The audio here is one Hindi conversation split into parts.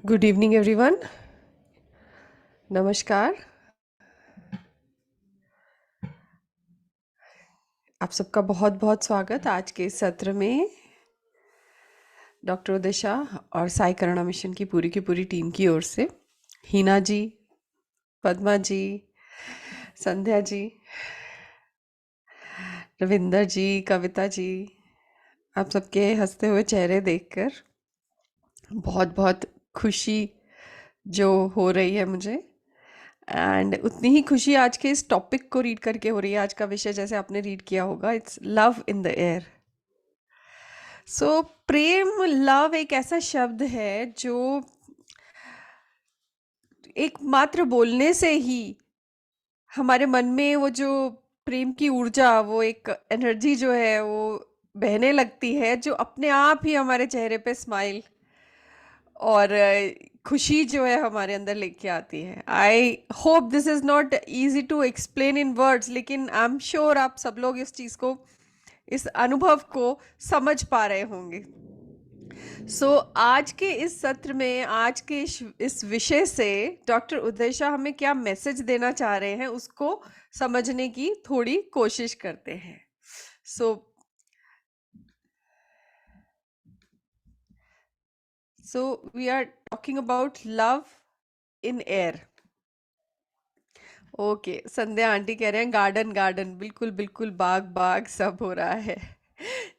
Good evening everyone. नमस्कार। आप सबका बहुत बहुत स्वागत आज के इस सत्र में। डॉक्टर उदिशा और साई करुणा मिशन की पूरी टीम की ओर से हीना जी, पद्मा जी, संध्या जी, रविंदर जी, कविता जी, आप सबके हंसते हुए चेहरे देखकर बहुत बहुत खुशी जो हो रही है मुझे। एंड उतनी ही खुशी आज के इस टॉपिक को रीड करके हो रही है। आज का विषय जैसे आपने रीड किया होगा, it's love in the air. So Prem, love एक ऐसा शब्द है जो एक मात्र बोलने से ही हमारे मन में वो जो प्रेम की ऊर्जा, वो एक एनर्जी जो है वो बहने लगती है, जो अपने आप ही हमारे चेहरे पे स्माइल और खुशी जो है हमारे अंदर लेके आती है। I hope this is not easy to explain in words, लेकिन आई एम श्योर आप सब लोग इस चीज को, इस अनुभव को समझ पा रहे होंगे। आज के इस सत्र में, आज के इस विषय से डॉक्टर उदयशा हमें क्या मैसेज देना चाह रहे हैं उसको समझने की थोड़ी कोशिश करते हैं। So we are talking about love in air. Okay, Sandhya aunty कह रहे हैं गार्डन गार्डन, बिल्कुल बिल्कुल, बाग बाग सब हो रहा है।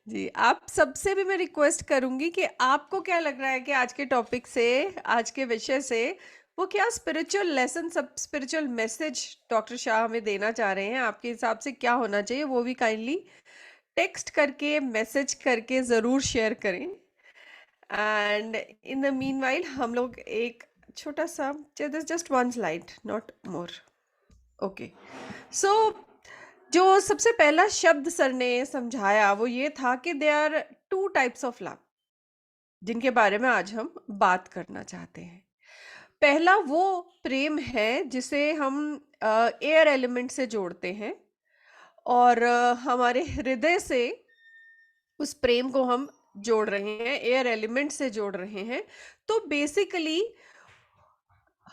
जी, आप सबसे भी मैं रिक्वेस्ट करूंगी कि आपको क्या लग रहा है कि आज के टॉपिक से, आज के विषय से वो क्या स्पिरिचुअल लेसन, सब स्पिरिचुअल मैसेज डॉक्टर शाह हमें देना चाह रहे हैं। आपके हिसाब से क्या होना चाहिए वो भी काइंडली टेक्स्ट करके, मैसेज करके ज़रूर शेयर करें। एंड इन द मीनवाइल हम लोग एक छोटा सा, just one slide, not more. Okay, so जो सबसे पहला शब्द सर ने समझाया वो ये था कि they are two types of love, जिनके बारे में आज हम बात करना चाहते हैं। पहला वो प्रेम है जिसे हम एयर एलिमेंट से जोड़ते हैं और हमारे हृदय से उस प्रेम को हम जोड़ रहे हैं, एयर एलिमेंट से जोड़ रहे हैं। तो बेसिकली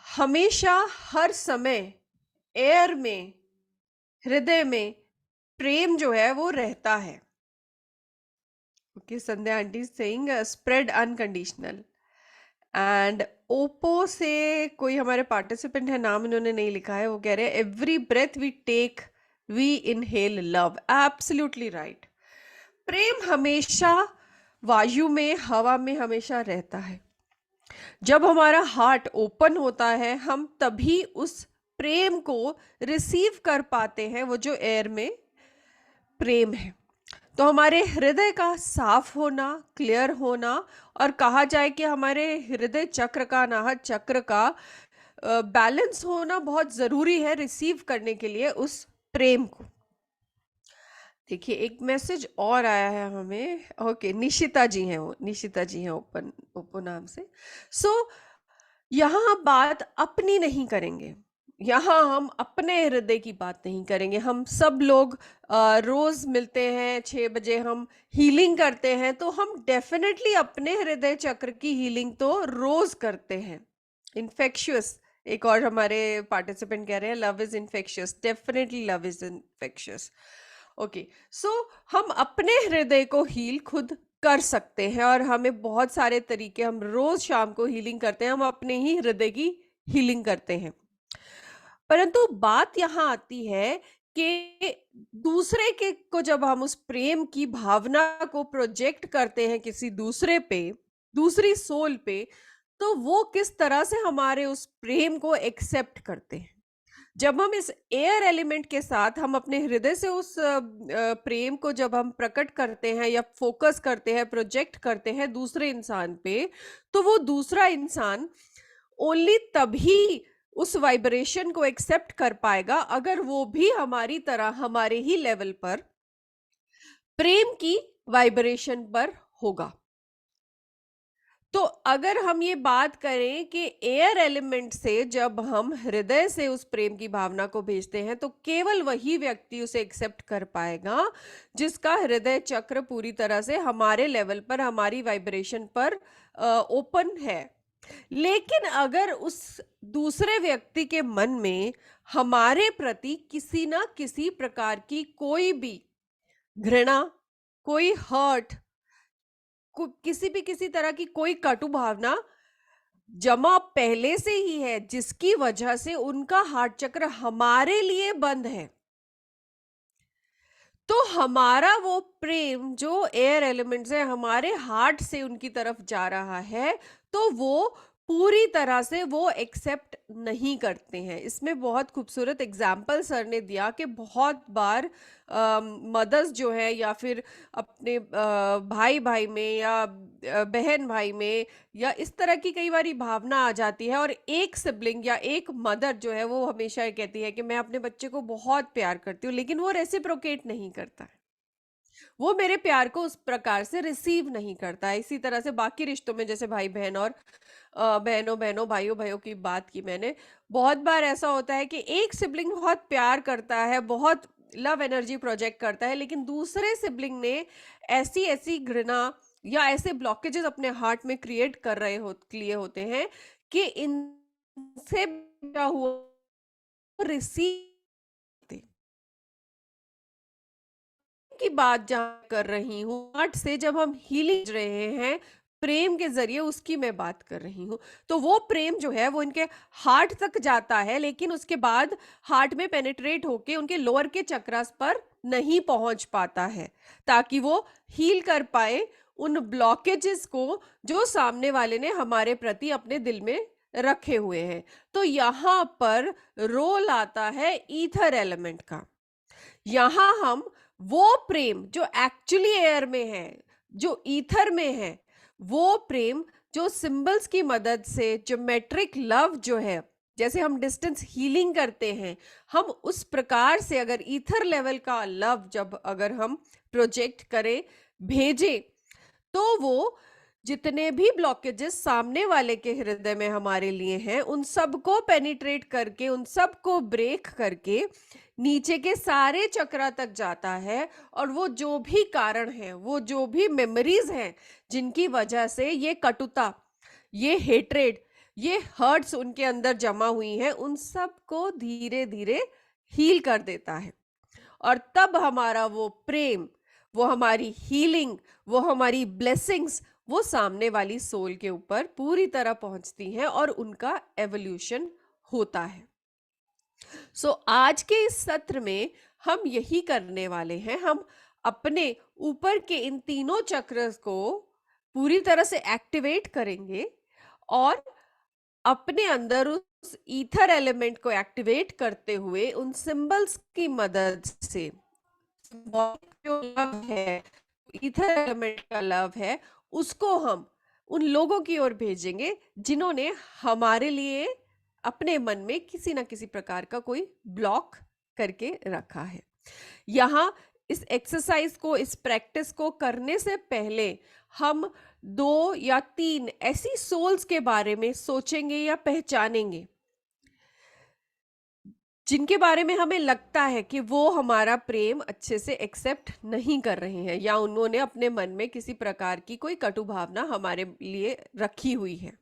हमेशा, हर समय एयर में, हृदय में प्रेम जो है वो रहता है। Okay, Sandhya aunty saying spread unconditional. And Oppo से कोई हमारे पार्टिसिपेंट है, नाम इन्होंने नहीं लिखा है, वो कह रहे हैं every breath we take we inhale love. Absolutely right. प्रेम हमेशा वायु में, हवा में हमेशा रहता है। जब हमारा हार्ट ओपन होता है, हम तभी उस प्रेम को रिसीव कर पाते हैं, वो जो एयर में प्रेम है। तो हमारे हृदय का साफ होना, क्लियर होना, और कहा जाए कि हमारे हृदय चक्र का, अनाहत चक्र का बैलेंस होना बहुत जरूरी है रिसीव करने के लिए उस प्रेम को। देखिए, एक मैसेज और आया है हमें। ओके, निशिता जी हैं, वो निशिता जी हैं ओपन ओपो नाम से। यहाँ बात अपनी नहीं करेंगे, यहाँ हम अपने हृदय की बात नहीं करेंगे। हम सब लोग रोज मिलते हैं 6 बजे, हम हीलिंग करते हैं, तो हम डेफिनेटली अपने हृदय चक्र की हीलिंग तो रोज करते हैं। इन्फेक्शियस, एक और हमारे पार्टिसिपेंट कह रहे हैं love is infectious. Definitely love is infectious. Okay, so हम अपने हृदय को हील खुद कर सकते हैं, और हमें बहुत सारे तरीके, हम रोज शाम को हीलिंग करते हैं, हम अपने ही हृदय की हीलिंग करते हैं। परंतु बात यहाँ आती है कि दूसरे के को जब हम उस प्रेम की भावना को प्रोजेक्ट करते हैं किसी दूसरे पे, दूसरी सोल पे, तो वो किस तरह से हमारे उस प्रेम को एक्सेप्ट करते हैं। जब हम इस एयर एलिमेंट के साथ, हम अपने हृदय से उस प्रेम को जब हम प्रकट करते हैं या फोकस करते हैं, प्रोजेक्ट करते हैं दूसरे इंसान पे, तो वो दूसरा इंसान ओनली तभी उस वाइब्रेशन को एक्सेप्ट कर पाएगा अगर वो भी हमारी तरह, हमारे ही लेवल पर प्रेम की वाइब्रेशन पर होगा। तो अगर हम ये बात करें कि एयर एलिमेंट से जब हम हृदय से उस प्रेम की भावना को भेजते हैं, तो केवल वही व्यक्ति उसे एक्सेप्ट कर पाएगा जिसका हृदय चक्र पूरी तरह से हमारे लेवल पर, हमारी वाइब्रेशन पर ओपन है। लेकिन अगर उस दूसरे व्यक्ति के मन में हमारे प्रति किसी ना किसी प्रकार की कोई भी घृणा, कोई हर्ट, किसी भी किसी तरह की कोई कटु भावना जमा पहले से ही है, जिसकी वजह से उनका हार्ट चक्र हमारे लिए बंद है, तो हमारा वो प्रेम जो एयर एलिमेंट्स है हमारे हार्ट से उनकी तरफ जा रहा है, तो वो पूरी तरह से वो एक्सेप्ट नहीं करते हैं। इसमें बहुत खूबसूरत एग्जाम्पल सर ने दिया कि बहुत बार मदर्स जो है या फिर अपने भाई भाई में या बहन भाई में या इस तरह की कई बारी भावना आ जाती है, और एक सिबलिंग या एक मदर जो है वो हमेशा ये कहती है कि मैं अपने बच्चे को बहुत प्यार करती हूँ, लेकिन वो रेसिप्रोकेट नहीं करता है, वो मेरे प्यार को उस प्रकार से रिसीव नहीं करता है। इसी तरह से बाकी रिश्तों में, जैसे भाई बहन और बहनों बहनों भाइयों भाइयों की बात की मैंने, बहुत बार ऐसा होता है कि एक सिबलिंग बहुत प्यार करता है, बहुत लव एनर्जी प्रोजेक्ट करता है, लेकिन दूसरे सिबलिंग ने ऐसी ऐसी घृणा या ऐसे ब्लॉकेजेस अपने हार्ट में क्रिएट कर रहे हो लिए होते हैं कि इनसे क्या हुआ, रिसीव की बात जहां कर रही हूँ, हार्ट से जब हम हीलिंग रहे हैं प्रेम के जरिए, उसकी मैं बात कर रही हूँ। तो वो प्रेम जो है वो इनके हार्ट तक जाता है, लेकिन उसके बाद हार्ट में पेनिट्रेट होके उनके लोअर के चक्रास पर नहीं पहुंच पाता है, ताकि वो हील कर पाए उन ब्लॉकेजेस को जो सामने वाले ने हमारे प्रति अपने दिल में रखे हुए हैं। तो यहाँ पर रोल आता है ईथर एलिमेंट का। यहां हम वो प्रेम जो एक्चुअली एयर में है, जो ईथर में है, वो प्रेम जो सिंबल्स की मदद से ज्योमेट्रिक लव जो है, जैसे हम डिस्टेंस हीलिंग करते हैं, हम उस प्रकार से अगर ईथर लेवल का लव जब अगर हम प्रोजेक्ट करें, भेजें, तो वो जितने भी ब्लॉकेजेस सामने वाले के हृदय में हमारे लिए हैं, उन सबको पेनिट्रेट करके, उन सबको ब्रेक करके नीचे के सारे चक्रा तक जाता है। और वो जो भी कारण है, वो जो भी मेमोरीज हैं जिनकी वजह से ये कटुता, ये हेट्रेड, ये हर्ट्स उनके अंदर जमा हुई हैं, उन सबको धीरे धीरे हील कर देता है। और तब हमारा वो प्रेम, वो हमारी हीलिंग, वो हमारी ब्लेसिंग्स, वो सामने वाली सोल के ऊपर पूरी तरह पहुंचती हैं और उनका एवोल्यूशन होता है। आज के इस सत्र में हम यही करने वाले हैं। हम अपने ऊपर के इन तीनों चक्र को पूरी तरह से एक्टिवेट करेंगे और अपने अंदर उस ईथर एलिमेंट को एक्टिवेट करते हुए उन सिंबल्स की मदद से जो लव है, ईथर एलिमेंट का लव है, उसको हम उन लोगों की ओर भेजेंगे जिन्होंने हमारे लिए अपने मन में किसी ना किसी प्रकार का कोई ब्लॉक करके रखा है। यहाँ इस एक्सरसाइज को, इस प्रैक्टिस को करने से पहले हम 2 या 3 ऐसी सोल्स के बारे में सोचेंगे या पहचानेंगे जिनके बारे में हमें लगता है कि वो हमारा प्रेम अच्छे से एक्सेप्ट नहीं कर रहे हैं, या उन्होंने अपने मन में किसी प्रकार की कोई कटु भावना हमारे लिए रखी हुई है।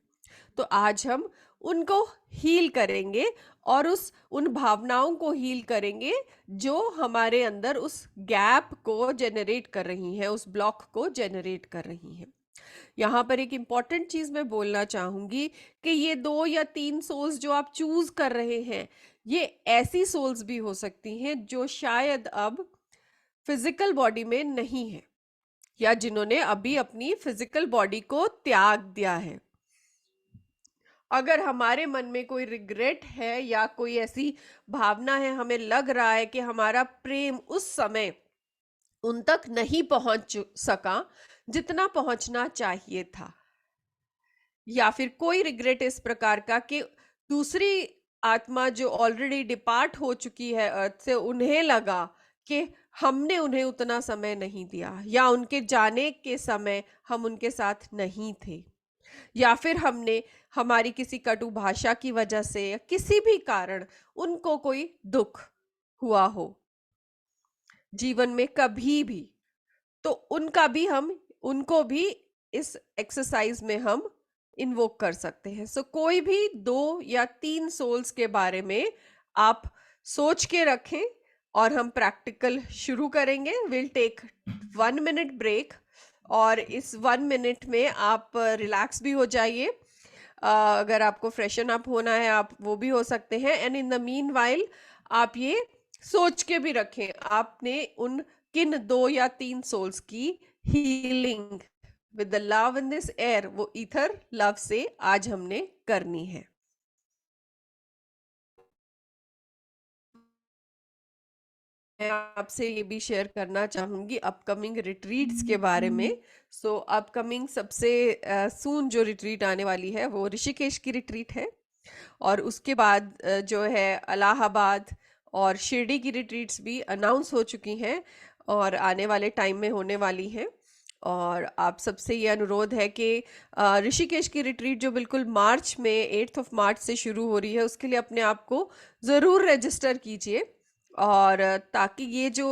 तो आज हम उनको हील करेंगे और उन भावनाओं को हील करेंगे जो हमारे अंदर उस गैप को जेनरेट कर रही हैं, उस ब्लॉक को जेनरेट कर रही हैं। यहाँ पर एक इंपॉर्टेंट चीज मैं बोलना चाहूंगी कि ये 2 या 3 सोल्स जो आप चूज कर रहे हैं, ये ऐसी सोल्स भी हो सकती हैं जो शायद अब फिजिकल बॉडी में नहीं है, या जिन्होंने अभी अपनी फिजिकल बॉडी को त्याग दिया है। अगर हमारे मन में कोई रिग्रेट है या कोई ऐसी भावना है, हमें लग रहा है कि हमारा प्रेम उस समय उन तक नहीं पहुंच सका जितना पहुंचना चाहिए था, या फिर कोई रिग्रेट इस प्रकार का कि दूसरी आत्मा जो ऑलरेडी डिपार्ट हो चुकी है अर्थ से, उन्हें लगा कि हमने उन्हें उतना समय नहीं दिया, या उनके जाने के समय हम उनके साथ नहीं थे, या फिर हमने हमारी किसी कटु भाषा की वजह से या किसी भी कारण उनको कोई दुख हुआ हो जीवन में कभी भी, तो उनको भी इस एक्सरसाइज में हम इन्वोक कर सकते हैं। सो कोई भी 2 या 3 सोल्स के बारे में आप सोच के रखें और हम प्रैक्टिकल शुरू करेंगे। विल टेक 1 मिनट ब्रेक और इस 1 मिनट में आप रिलैक्स भी हो जाइए। अगर आपको फ्रेशन अप होना है आप वो भी हो सकते हैं। And in the mean while आप ये सोच के भी रखें आपने उन किन 2 या 3 सोल्स की healing with the love in this air, वो ईथर लव से आज हमने करनी है। मैं आपसे ये भी शेयर करना चाहूंगी अपकमिंग रिट्रीट्स के बारे में। सो अपकमिंग सबसे सून जो रिट्रीट आने वाली है वो ऋषिकेश की रिट्रीट है। और उसके बाद जो है इलाहाबाद और शिरडी की रिट्रीट्स भी अनाउंस हो चुकी हैं और आने वाले टाइम में होने वाली हैं। और आप सबसे ये अनुरोध है कि ऋषिकेश की रिट्रीट जो बिल्कुल मार्च में 8 मार्च से शुरू हो रही है उसके लिए अपने आप को ज़रूर रजिस्टर कीजिए। और ताकि ये जो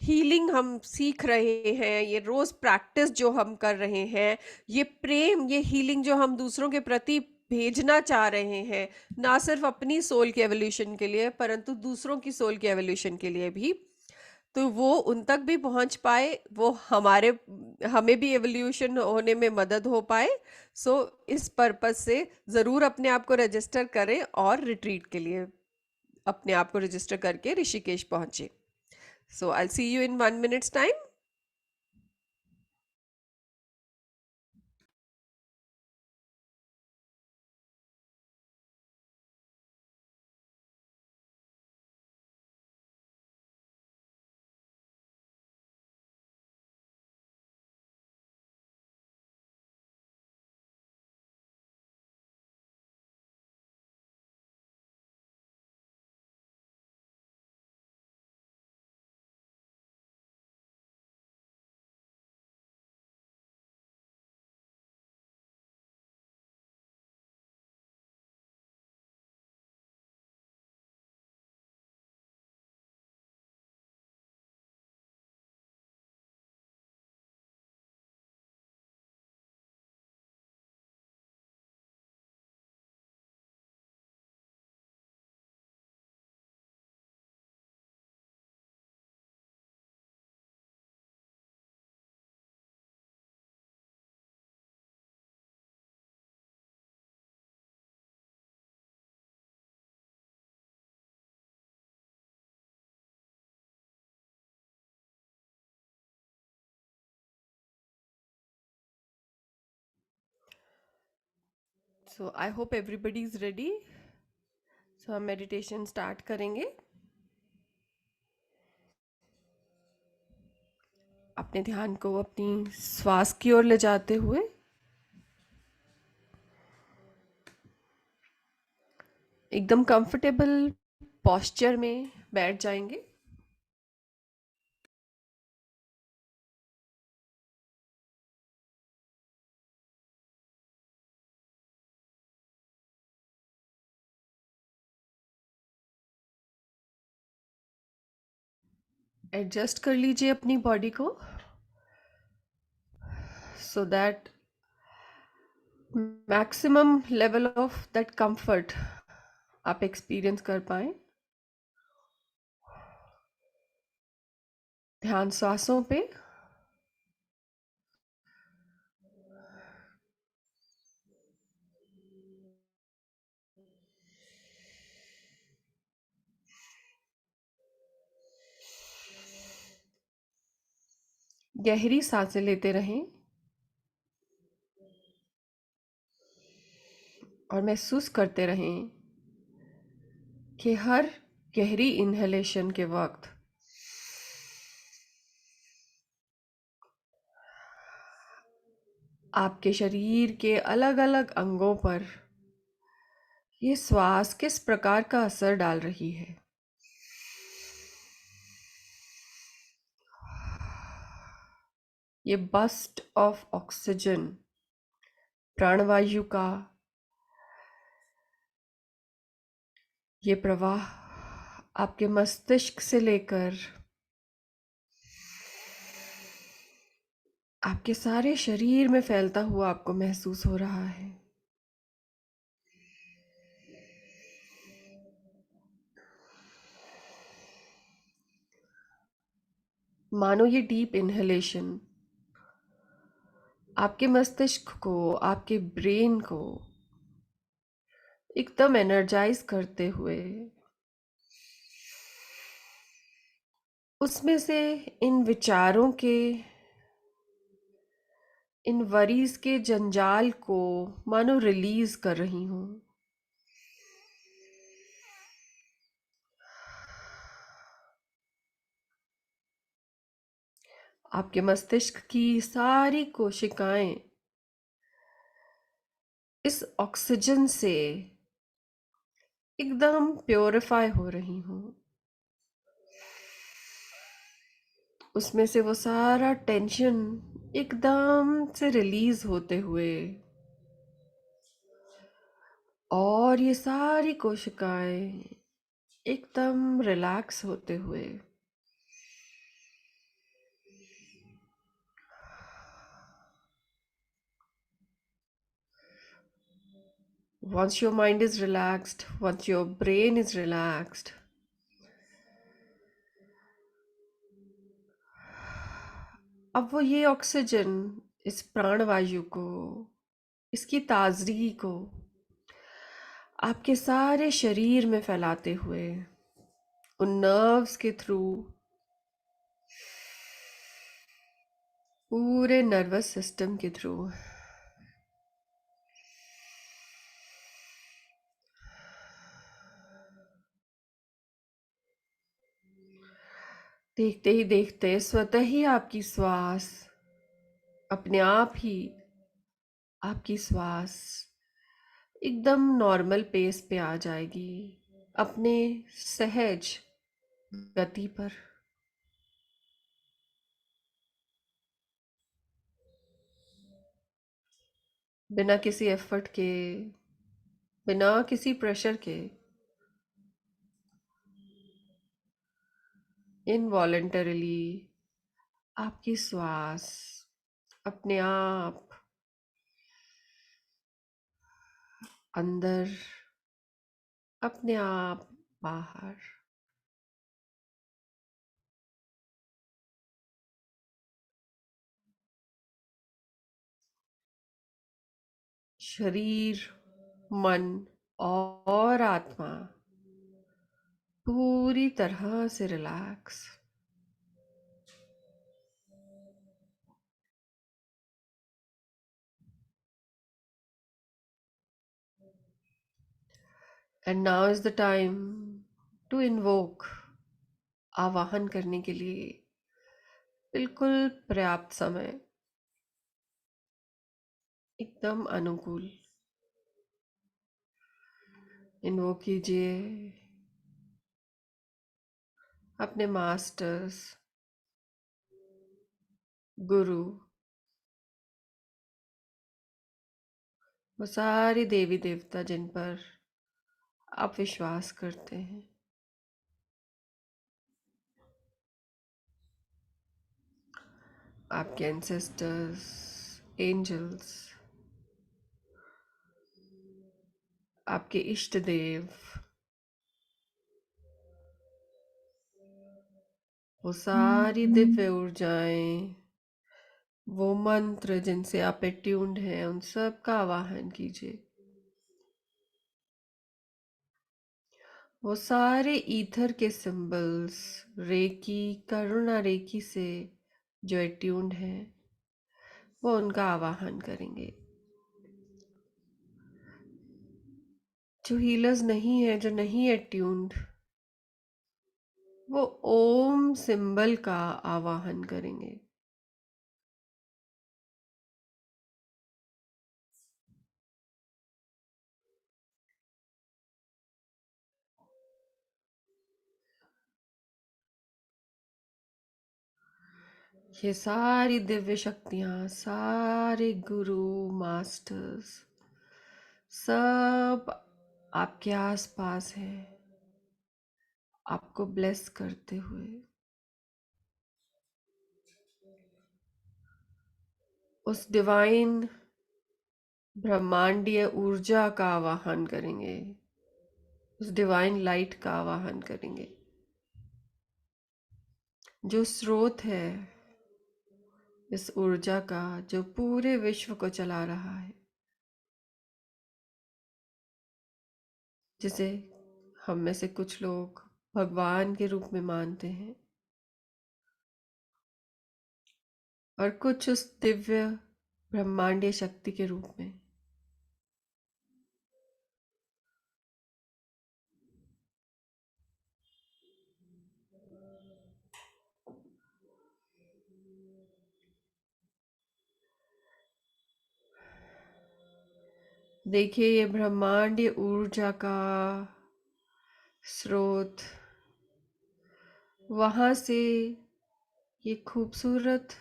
हीलिंग हम सीख रहे हैं, ये रोज़ प्रैक्टिस जो हम कर रहे हैं, ये प्रेम, ये हीलिंग जो हम दूसरों के प्रति भेजना चाह रहे हैं, ना सिर्फ अपनी सोल के एवोल्यूशन के लिए परंतु दूसरों की सोल के एवोल्यूशन के लिए भी, तो वो उन तक भी पहुंच पाए, वो हमारे हमें भी एवोल्यूशन होने में मदद हो पाए। सो इस पर्पस से ज़रूर अपने आप को रजिस्टर करें और रिट्रीट के लिए अपने आप को रजिस्टर करके ऋषिकेश पहुंचे। So I see you in 1 minutes time. So I hope everybody is ready. So हम मेडिटेशन स्टार्ट करेंगे। अपने ध्यान को अपनी श्वास की ओर ले जाते हुए एकदम कंफर्टेबल पॉस्चर में बैठ जाएंगे। एडजस्ट कर लीजिए अपनी बॉडी को so that maximum level of that comfort आप एक्सपीरियंस कर पाए। ध्यान सांसों पे। गहरी सांसें लेते रहें और महसूस करते रहें कि हर गहरी इनहेलेशन के वक्त आपके शरीर के अलग अलग अंगों पर ये श्वास किस प्रकार का असर डाल रही है। ये बस्ट ऑफ ऑक्सीजन, प्राणवायु का ये प्रवाह आपके मस्तिष्क से लेकर आपके सारे शरीर में फैलता हुआ आपको महसूस हो रहा है। मानो ये डीप इनहेलेशन आपके मस्तिष्क को, आपके ब्रेन को एकदम एनर्जाइज करते हुए उसमें से इन विचारों के, इन वरीज के जंजाल को मानो रिलीज कर रही हूँ। आपके मस्तिष्क की सारी कोशिकाएं इस ऑक्सीजन से एकदम प्योरीफाई हो रही हूँ। उसमें से वो सारा टेंशन एकदम से रिलीज होते हुए और ये सारी कोशिकाएं एकदम रिलैक्स होते हुए once your mind is relaxed, once your brain is relaxed, अब वो ये ऑक्सीजन इस प्राणवायु को, इसकी ताजगी को आपके सारे शरीर में फैलाते हुए उन नर्व्स के थ्रू पूरे नर्वस सिस्टम के थ्रू देखते ही देखते स्वतः ही आपकी श्वास अपने आप ही, आपकी श्वास एकदम नॉर्मल पेस पे आ जाएगी, अपने सहज गति पर। बिना किसी एफर्ट के, बिना किसी प्रेशर के, इनवॉलेंटरली आपकी श्वास अपने आप अंदर, अपने आप बाहर। शरीर, मन और आत्मा पूरी तरह से relax. And now is the time to invoke, आवाहन करने के लिए बिल्कुल पर्याप्त समय, एकदम अनुकूल। इन्वोक कीजिए अपने मास्टर्स, गुरु, वो सारी देवी देवता जिन पर आप विश्वास करते हैं। आपके एंसेस्टर्स, एंजल्स, आपके इष्ट देव, वो सारी दिव्य ऊर्जाएं, वो मंत्र जिनसे आप एट्यून्ड हैं, उन सब का आवाहन कीजिए। वो सारे ईथर के सिंबल्स, रेकी, करुणा रेकी से जो एट्यून्ड हैं, वो उनका आवाहन करेंगे। जो हीलर्स नहीं है, जो नहीं एट्यून्ड, वो ओम सिंबल का आवाहन करेंगे। ये सारी दिव्य शक्तियां, सारे गुरु, मास्टर्स, सब आपके आसपास हैं, आपको ब्लेस करते हुए उस डिवाइन ब्रह्मांडीय ऊर्जा का आवाहन करेंगे, उस डिवाइन लाइट का आवाहन करेंगे। जो स्रोत है इस ऊर्जा का, जो पूरे विश्व को चला रहा है, जिसे हम में से कुछ लोग भगवान के रूप में मानते हैं और कुछ उस दिव्य ब्रह्मांडीय शक्ति के रूप में। देखिए, ये ब्रह्मांडीय ऊर्जा का स्रोत, वहां से ये खूबसूरत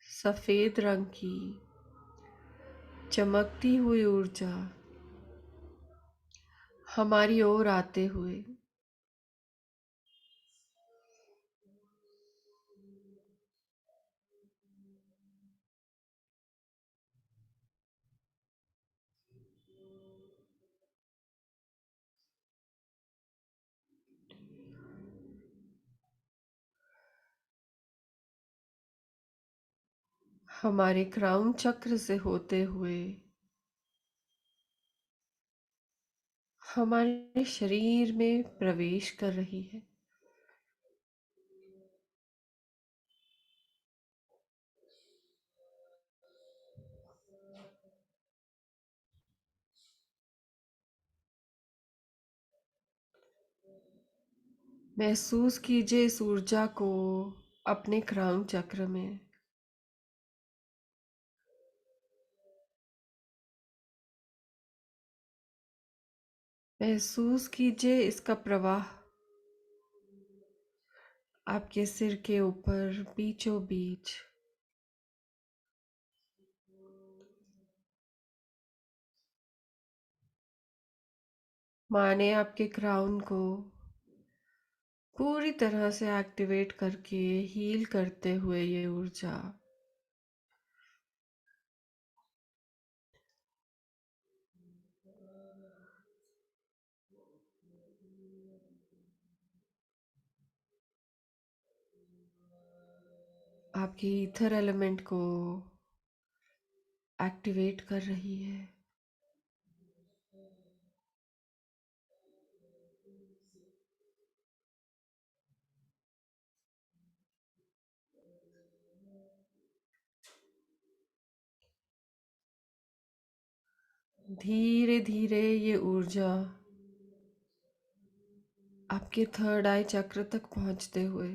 सफेद रंग की चमकती हुई ऊर्जा हमारी ओर आते हुए हमारे क्राउन चक्र से होते हुए हमारे शरीर में प्रवेश कर रही है। महसूस कीजिए इस ऊर्जा को अपने क्राउन चक्र में। महसूस कीजिए इसका प्रवाह आपके सिर के ऊपर बीचों बीच। माने आपके क्राउन को पूरी तरह से एक्टिवेट करके हील करते हुए ये ऊर्जा आपके ईथर एलिमेंट को एक्टिवेट कर रही है। धीरे धीरे ये ऊर्जा आपके थर्ड आई चक्र तक पहुंचते हुए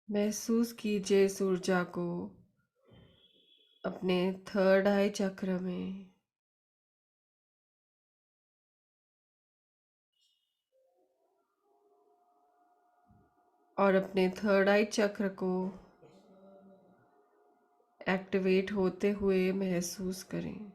महसूस कीजिए इस ऊर्जा को अपने थर्ड आई चक्र में। और अपने थर्ड आई चक्र को एक्टिवेट होते हुए महसूस करें।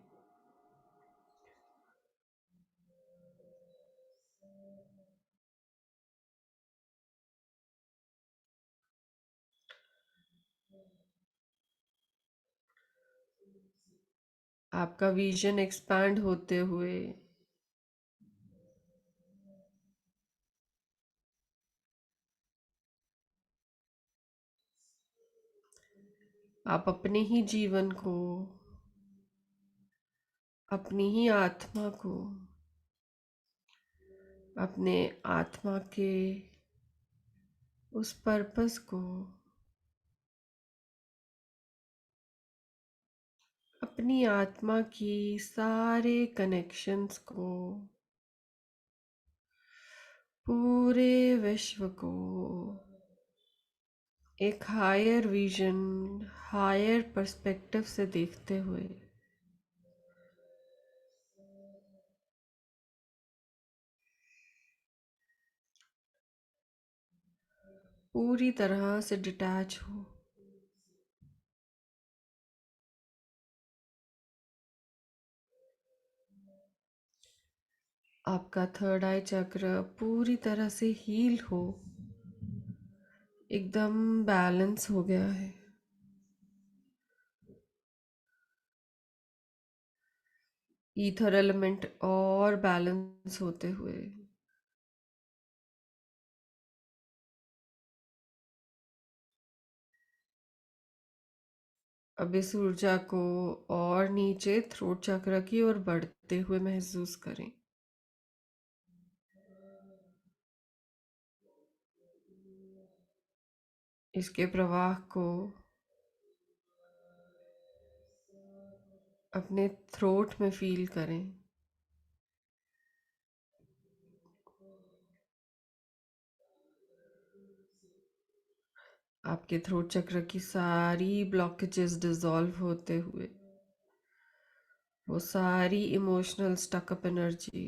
आपका विजन एक्सपैंड होते हुए आप अपने ही जीवन को, अपनी ही आत्मा को, अपने आत्मा के उस पर्पस को, अपनी आत्मा की सारे कनेक्शंस को, पूरे विश्व को एक हायर विजन, हायर पर्सपेक्टिव से देखते हुए पूरी तरह से डिटैच हो। आपका थर्ड आई चक्र पूरी तरह से हील हो, एकदम बैलेंस हो गया है। ईथर एलिमेंट और बैलेंस होते हुए अब इस ऊर्जा को और नीचे थ्रोट चक्र की ओर बढ़ते हुए महसूस करें। इसके प्रवाह को अपने थ्रोट में फील करें। आपके थ्रोट चक्र की सारी ब्लॉकेजेस डिसॉल्व होते हुए वो सारी emotional stuck up energy,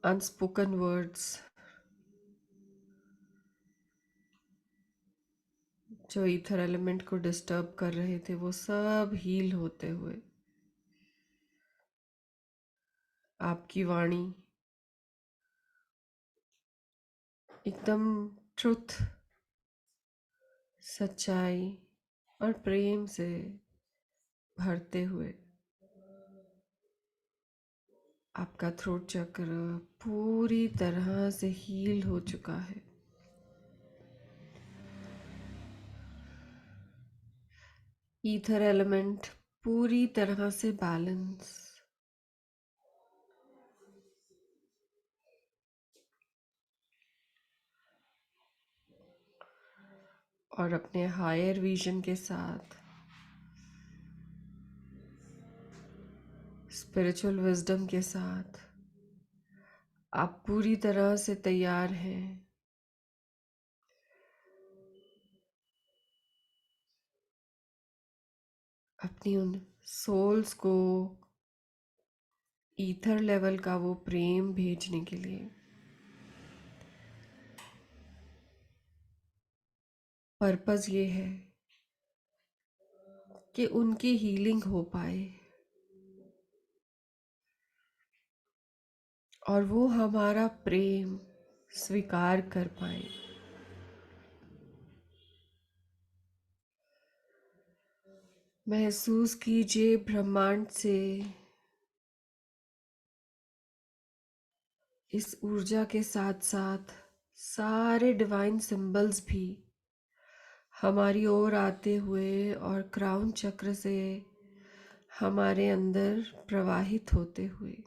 unspoken words जो ईथर एलिमेंट को डिस्टर्ब कर रहे थे, वो सब हील होते हुए आपकी वाणी एकदम ट्रुथ, सच्चाई और प्रेम से भरते हुए आपका थ्रोट चक्र पूरी तरह से हील हो चुका है। ईथर एलिमेंट पूरी तरह से बैलेंस। और अपने हायर विजन के साथ, स्पिरिचुअल विजडम के साथ आप पूरी तरह से तैयार हैं अपनी उन सोल्स को ईथर लेवल का वो प्रेम भेजने के लिए। पर्पस ये है कि उनकी हीलिंग हो पाए और वो हमारा प्रेम स्वीकार कर पाए। महसूस कीजिए ब्रह्मांड से इस ऊर्जा के साथ साथ सारे डिवाइन सिंबल्स भी हमारी ओर आते हुए और क्राउन चक्र से हमारे अंदर प्रवाहित होते हुए।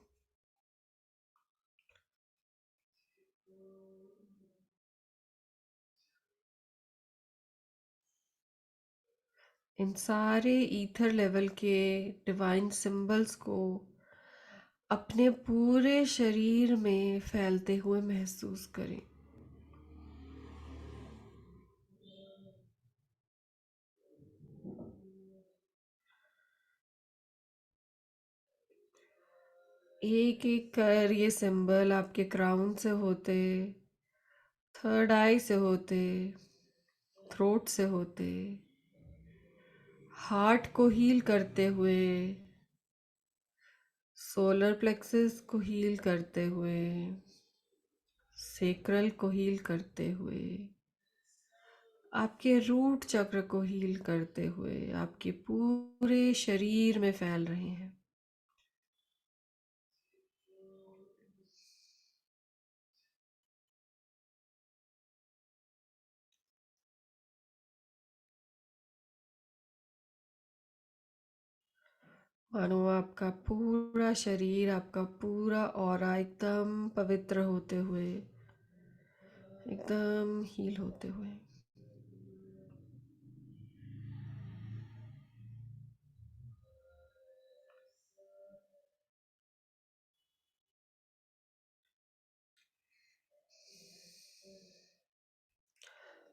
इन सारे ईथर लेवल के डिवाइन सिंबल्स को अपने पूरे शरीर में फैलते हुए महसूस करें। एक एक कर ये सिंबल आपके क्राउन से होते, थर्ड आई से होते, थ्रोट से होते, हार्ट को हील करते हुए, सोलर प्लेक्सस को हील करते हुए, सेक्रल को हील करते हुए, आपके रूट चक्र को हील करते हुए आपके पूरे शरीर में फैल रहे हैं। मानो आपका पूरा शरीर, आपका पूरा ऑरा एकदम पवित्र होते हुए, एकदम हील होते हुए।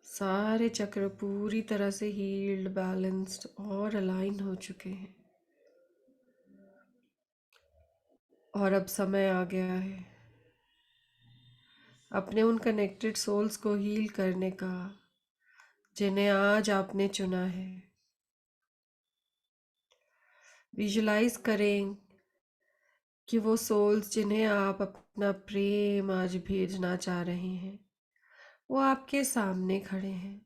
सारे चक्र पूरी तरह से हील्ड, बैलेंस्ड और अलाइन हो चुके हैं। और अब समय आ गया है अपने उन कनेक्टेड सोल्स को हील करने का जिन्हें आज आपने चुना है। विजुलाइज करें कि वो सोल्स जिन्हें आप अपना प्रेम आज भेजना चाह रहे हैं वो आपके सामने खड़े हैं।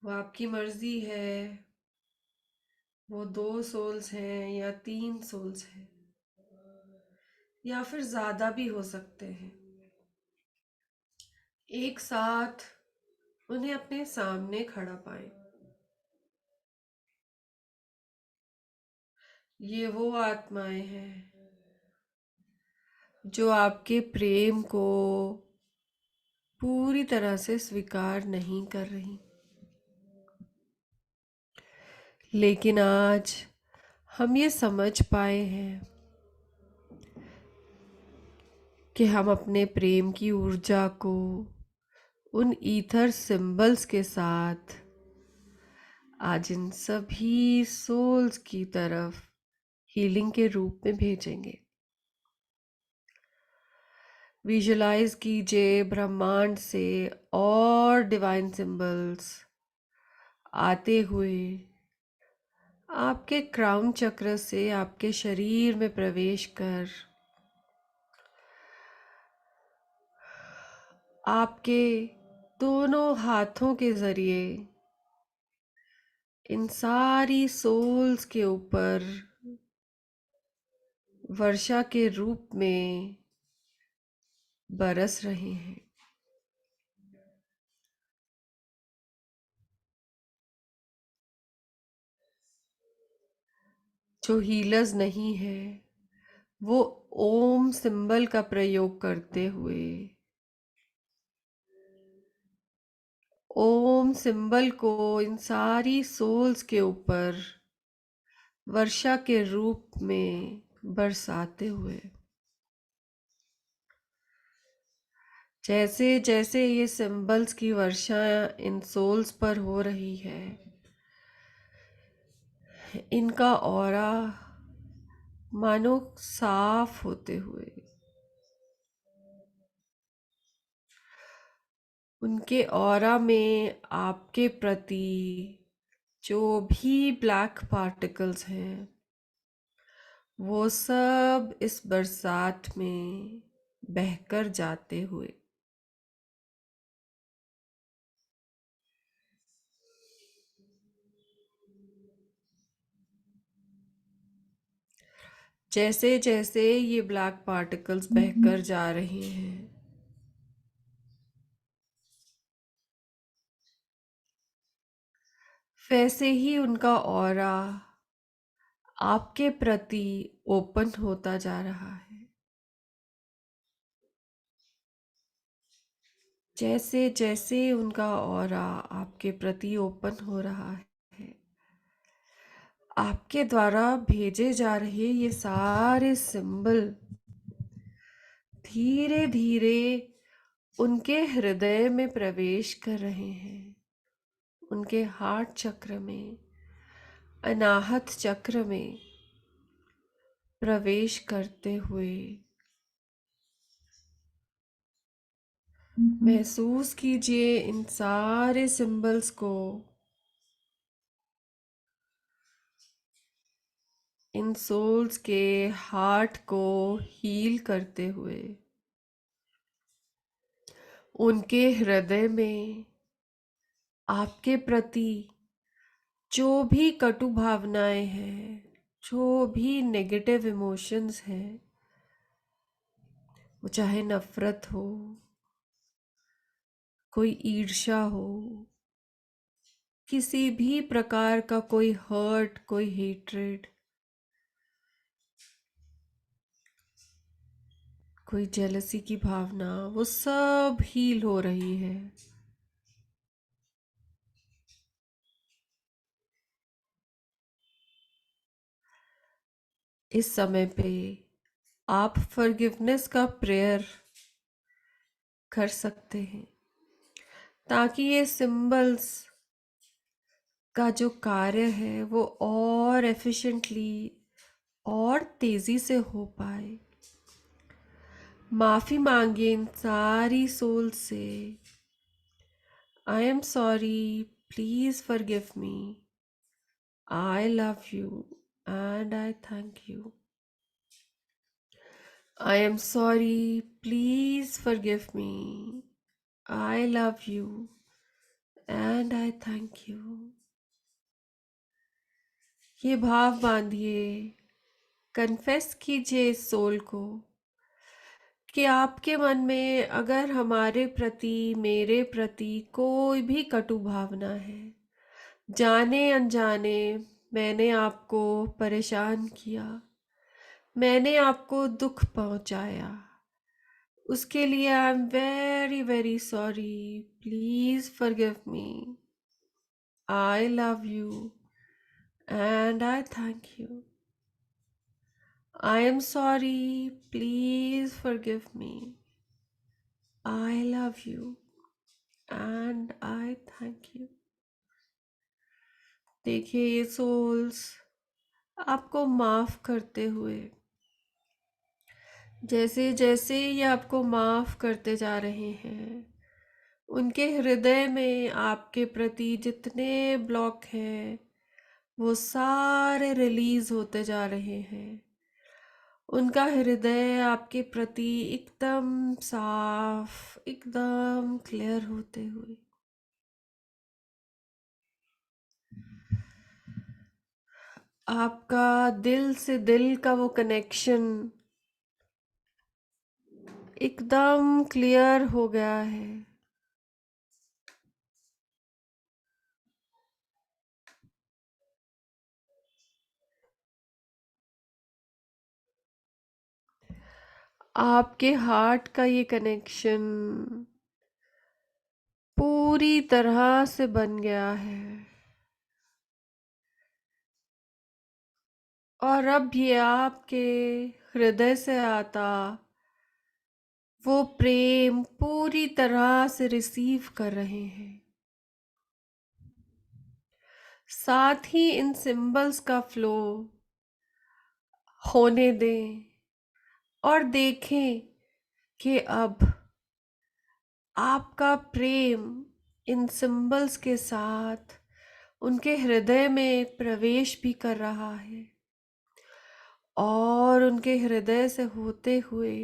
वो आपकी मर्जी है, वो 2 सोल्स हैं या 3 सोल्स हैं या फिर ज़्यादा भी हो सकते हैं। एक साथ उन्हें अपने सामने खड़ा पाएं। ये वो आत्माएं हैं जो आपके प्रेम को पूरी तरह से स्वीकार नहीं कर रही, लेकिन आज हम ये समझ पाए हैं कि हम अपने प्रेम की ऊर्जा को उन ईथर सिंबल्स के साथ आज इन सभी सोल्स की तरफ हीलिंग के रूप में भेजेंगे। विजुलाइज कीजिए ब्रह्मांड से और डिवाइन सिंबल्स आते हुए आपके क्राउन चक्र से आपके शरीर में प्रवेश कर आपके दोनों हाथों के जरिए इन सारी सोल्स के ऊपर वर्षा के रूप में बरस रहे हैं। जो हीलर्स नहीं है वो ओम सिंबल का प्रयोग करते हुए ओम सिंबल को इन सारी सोल्स के ऊपर वर्षा के रूप में बरसाते हुए, जैसे जैसे ये सिंबल्स की वर्षा इन सोल्स पर हो रही है, इनका ऑरा मानो साफ होते हुए उनके ऑरा में आपके प्रति जो भी ब्लैक पार्टिकल्स हैं वो सब इस बरसात में बहकर जाते हुए जैसे जैसे ये ब्लैक पार्टिकल्स बहकर जा रहे हैं वैसे ही उनका ऑरा आपके प्रति ओपन होता जा रहा है। जैसे जैसे उनका ऑरा आपके प्रति ओपन हो रहा है आपके द्वारा भेजे जा रहे ये सारे सिंबल धीरे धीरे उनके हृदय में प्रवेश कर रहे हैं, उनके हार्ट चक्र में, अनाहत चक्र में प्रवेश करते हुए महसूस कीजिए इन सारे सिंबल्स को इन सोल्स के हार्ट को हील करते हुए उनके हृदय में आपके प्रति जो भी कटु भावनाएं हैं, जो भी नेगेटिव इमोशंस हैं, वो चाहे नफरत हो, कोई ईर्ष्या हो, किसी भी प्रकार का कोई हर्ट, कोई हेट्रेड, कोई जेलसी की भावना, वो सब हील हो रही है। इस समय पे आप फॉरगिवनेस का प्रेयर कर सकते हैं ताकि ये सिंबल्स का जो कार्य है वो और एफिशिएंटली और तेजी से हो पाए। माफी मांगिए इन सारी सोल से। I am sorry, please forgive me, I love you and I thank you. I am sorry, please forgive me, I love you and I thank you. ये भाव बांधिए, कन्फेस कीजिए इस सोल को कि आपके मन में अगर हमारे प्रति, मेरे प्रति कोई भी कटु भावना है, जाने अनजाने मैंने आपको परेशान किया, मैंने आपको दुख पहुंचाया, उसके लिए I am very very sorry, please forgive me, I love you and I thank you, I am sorry, please forgive me, I love you and I thank you. देखिए ये सोल्स आपको माफ करते हुए, जैसे जैसे ये आपको माफ करते जा रहे हैं, उनके हृदय में आपके प्रति जितने ब्लॉक हैं वो सारे रिलीज होते जा रहे हैं। उनका हृदय आपके प्रति एकदम साफ, एकदम क्लियर होते हुए, आपका दिल से दिल का वो कनेक्शन एकदम क्लियर हो गया है। आपके हार्ट का ये कनेक्शन पूरी तरह से बन गया है और अब ये आपके हृदय से आता वो प्रेम पूरी तरह से रिसीव कर रहे हैं। साथ ही इन सिंबल्स का फ्लो होने दें और देखें कि अब आपका प्रेम इन सिंबल्स के साथ उनके हृदय में प्रवेश भी कर रहा है और उनके हृदय से होते हुए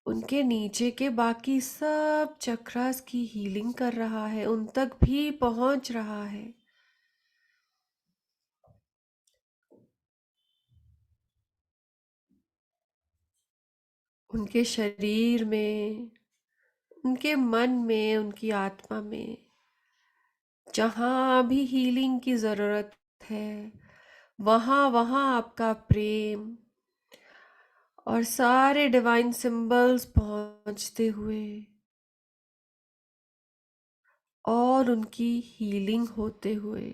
उनके नीचे के बाकी सब चक्रास की हीलिंग कर रहा है, उन तक भी पहुंच रहा है। उनके शरीर में, उनके मन में, उनकी आत्मा में जहाँ भी हीलिंग की ज़रूरत है, वहाँ वहाँ आपका प्रेम और सारे डिवाइन सिंबल्स पहुँचते हुए और उनकी हीलिंग होते हुए।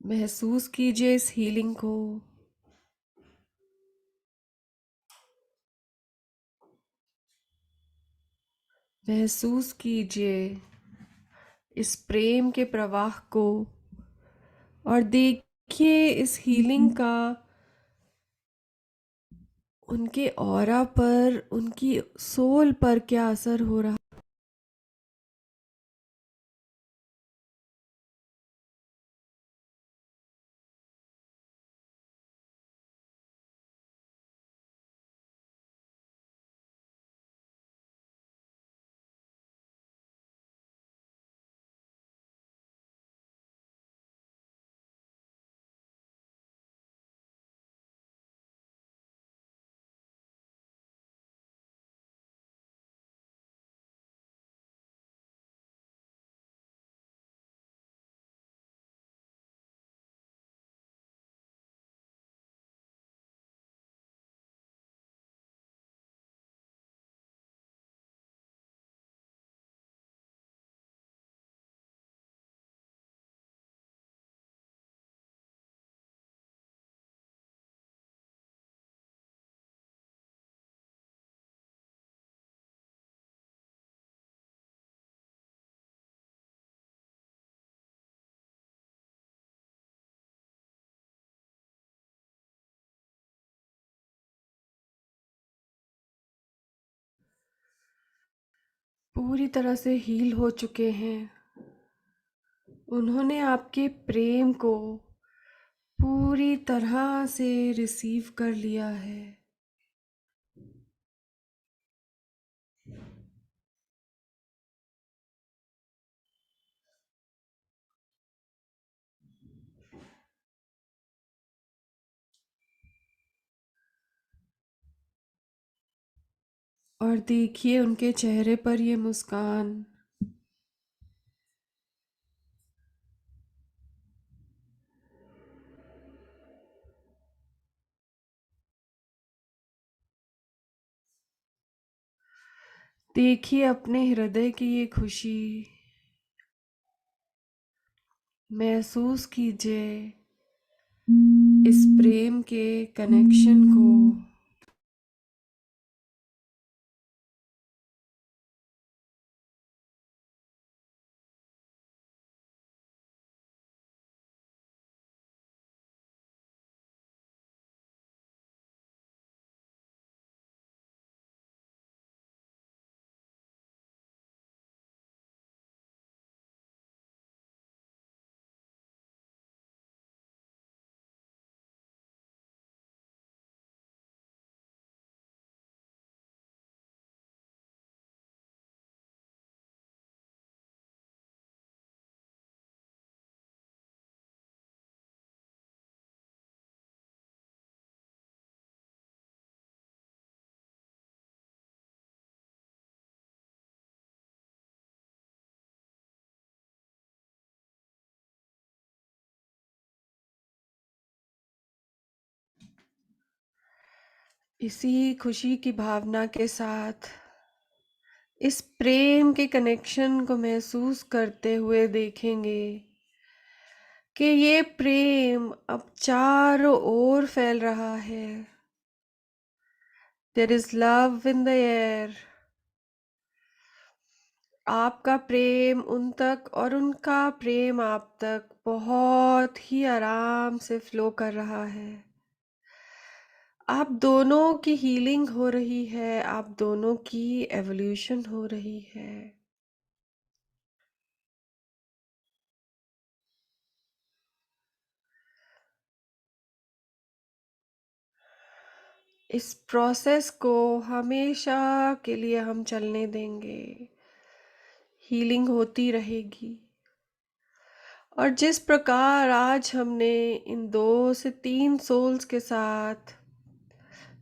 महसूस कीजिए इस हीलिंग को। महसूस कीजिए इस प्रेम के प्रवाह को और देखिए इस हीलिंग का उनके ऑरा पर, उनकी सोल पर क्या असर हो रहा। पूरी तरह से हील हो चुके हैं। उन्होंने आपके प्रेम को पूरी तरह से रिसीव कर लिया है। और देखिए उनके चेहरे पर ये मुस्कान। देखिए अपने हृदय की ये खुशी। महसूस कीजिए इस प्रेम के कनेक्शन को। इसी खुशी की भावना के साथ इस प्रेम के कनेक्शन को महसूस करते हुए देखेंगे कि ये प्रेम अब चारों ओर फैल रहा है। There is love in the air. आपका प्रेम उन तक और उनका प्रेम आप तक बहुत ही आराम से फ्लो कर रहा है। आप दोनों की हीलिंग हो रही है, आप दोनों की एवोल्यूशन हो रही है। इस प्रोसेस को हमेशा के लिए हम चलने देंगे। हीलिंग होती रहेगी। और जिस प्रकार आज हमने इन 2 से 3 सोल्स के साथ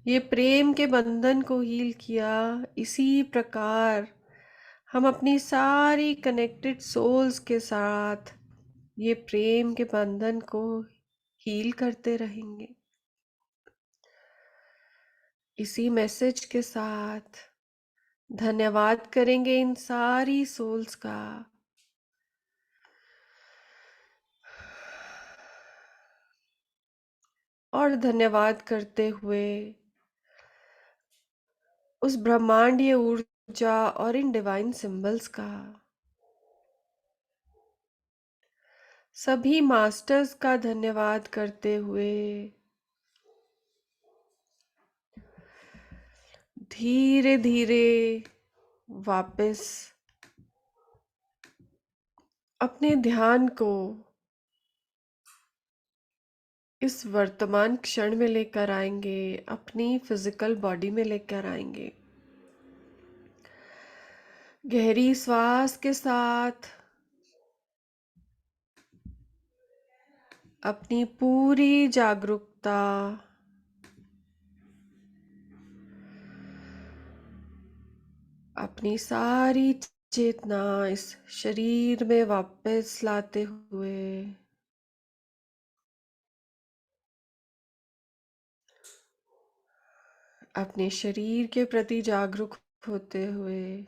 ये प्रेम के बंधन को हील किया, इसी प्रकार हम अपनी सारी कनेक्टेड सोल्स के साथ ये प्रेम के बंधन को हील करते रहेंगे। इसी मैसेज के साथ धन्यवाद करेंगे इन सारी सोल्स का। और धन्यवाद करते हुए उस ब्रह्मांडीय ऊर्जा और इन डिवाइन सिंबल्स का, सभी मास्टर्स का धन्यवाद करते हुए धीरे धीरे वापस अपने ध्यान को इस वर्तमान क्षण में लेकर आएंगे, अपनी फिजिकल बॉडी में लेकर आएंगे। गहरी श्वास के साथ अपनी पूरी जागरूकता अपनी सारी चेतना इस शरीर में वापस लाते हुए अपने शरीर के प्रति जागरूक होते हुए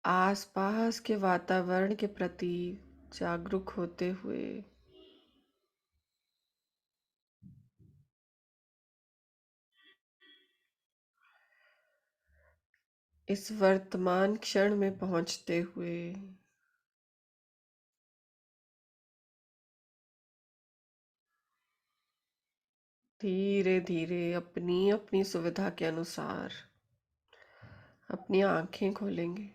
आसपास के वातावरण के प्रति जागरूक होते हुए इस वर्तमान क्षण में पहुंचते हुए धीरे धीरे अपनी अपनी सुविधा के अनुसार अपनी आंखें खोलेंगे।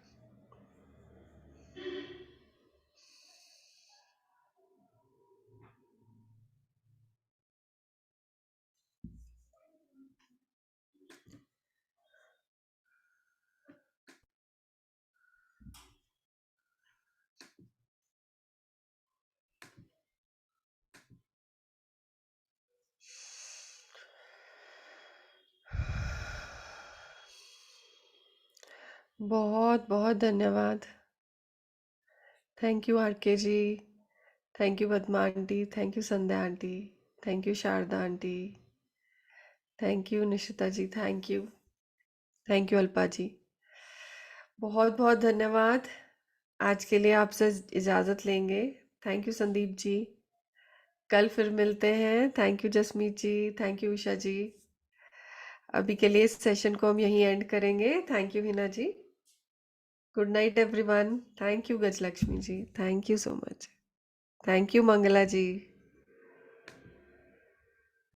बहुत बहुत धन्यवाद। Thank you RK ji. Thank you Padma aunty, thank you Sandhya aunty, thank you Sharda aunty, thank you Nishita ji, thank you Alpa ji. बहुत बहुत धन्यवाद। आज के लिए आपसे इजाज़त लेंगे। Thank you Sandeep ji. कल फिर मिलते हैं। Thank you Jasmeet ji, thank you Usha ji. अभी के लिए इस सेशन को हम यहीं एंड करेंगे। Thank you Hina ji. Good night everyone. Thank you Gajalakshmi ji, thank you so much. Thank you Mangala ji.